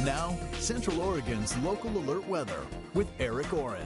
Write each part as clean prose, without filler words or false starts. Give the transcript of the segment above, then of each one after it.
Now, Central Oregon's local alert weather with Eric Oren.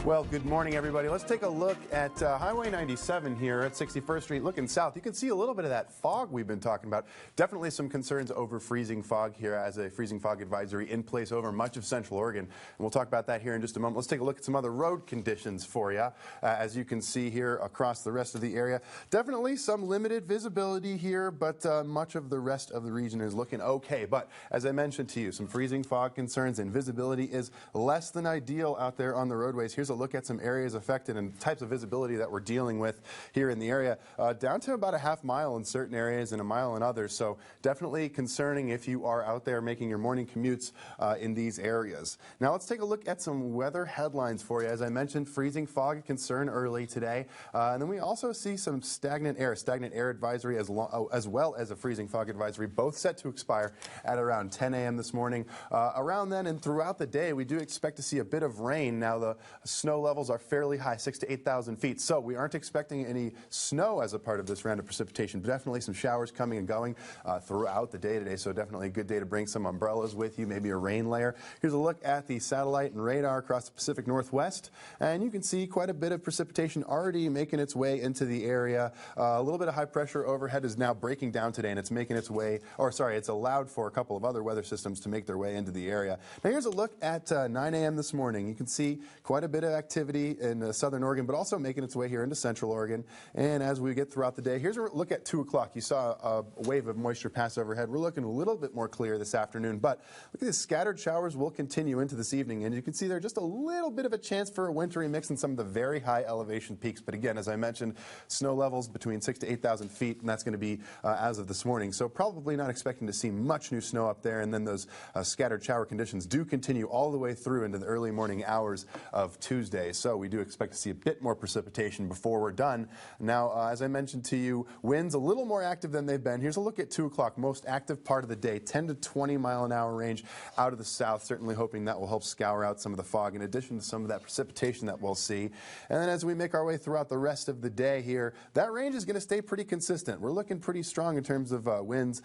Well, good morning, everybody. Let's take a look at Highway 97 here at 61st Street looking south. You can see a little bit of that fog we've been talking about. Definitely some concerns over freezing fog here as a freezing fog advisory in place over much of Central Oregon. And we'll talk about that here in just a moment. Let's take a look at some other road conditions for you. As you can see here across the rest of the area, definitely some limited visibility here, but much of the rest of the region is looking okay. But as I mentioned to you, some freezing fog concerns and visibility is less than ideal out there on the roadways. Here's a look at some areas affected and types of visibility that we're dealing with here in the area, down to about a half mile in certain areas and a mile in others. So definitely concerning if you are out there making your morning commutes in these areas. Now let's take a look at some weather headlines for you. As I mentioned, freezing fog a concern early today, and then we also see some stagnant air advisory as well as a freezing fog advisory, both set to expire at around 10 a.m. this morning. Around then and throughout the day, we do expect to see a bit of rain. Now the snow levels are fairly high, 6,000 to 8,000 feet, so we aren't expecting any snow as a part of this round of precipitation, but definitely some showers coming and going throughout the day today, so definitely a good day to bring some umbrellas with you, maybe a rain layer. Here's a look at the satellite and radar across the Pacific Northwest, and you can see quite a bit of precipitation already making its way into the area. A little bit of high pressure overhead is now breaking down today, and it's making its way, it's allowed for a couple of other weather systems to make their way into the area. Now here's a look at 9 a.m. this morning. You can see quite a bit of activity in southern Oregon, but also making its way here into central Oregon. And as we get throughout the day, here's a look at 2 o'clock. You saw a wave of moisture pass overhead. We're looking a little bit more clear this afternoon, but look at these scattered showers will continue into this evening. And you can see there's just a little bit of a chance for a wintry mix in some of the very high elevation peaks. But again, as I mentioned, snow levels between 6,000 to 8,000 feet, and that's going to be as of this morning. So probably not expecting to see much new snow up there. And then those scattered shower conditions do continue all the way through into the early morning hours of Tuesday. So we do expect to see a bit more precipitation before we're done. Now, as I mentioned to you, winds a little more active than they've been. Here's a look at 2 o'clock, most active part of the day, 10 to 20 mile an hour range out of the south, certainly hoping that will help scour out some of the fog in addition to some of that precipitation that we'll see. And then as we make our way throughout the rest of the day here, that range is going to stay pretty consistent. We're looking pretty strong in terms of winds.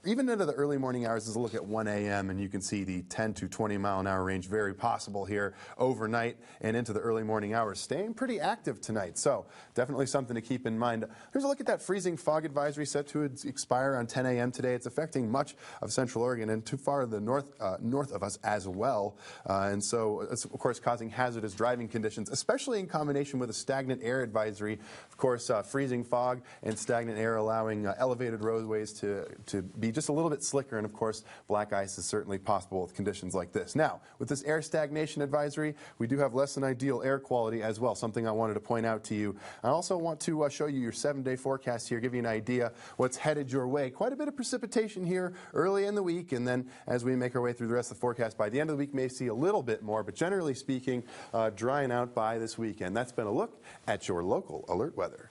Even into the early morning hours is a look at 1 a.m. and you can see the 10 to 20 mile an hour range very possible here overnight and into the early morning hours, staying pretty active tonight. So definitely something to keep in mind. Here's a look at that freezing fog advisory set to expire on 10 a.m. today. It's affecting much of central Oregon and too far the north of us as well. And so it's, of course, causing hazardous driving conditions, especially in combination with a stagnant air advisory. Of course, freezing fog and stagnant air allowing elevated roadways to be just a little bit slicker. And, of course, black ice is certainly possible with conditions like this. Now, with this air stagnation advisory, we do have less than ideal air quality as well, something I wanted to point out to you. I also want to show you your 7-day forecast here, give you an idea what's headed your way. Quite a bit of precipitation here early in the week, and then as we make our way through the rest of the forecast, by the end of the week may see a little bit more, but generally speaking, drying out by this weekend. That's been a look at your local alert weather.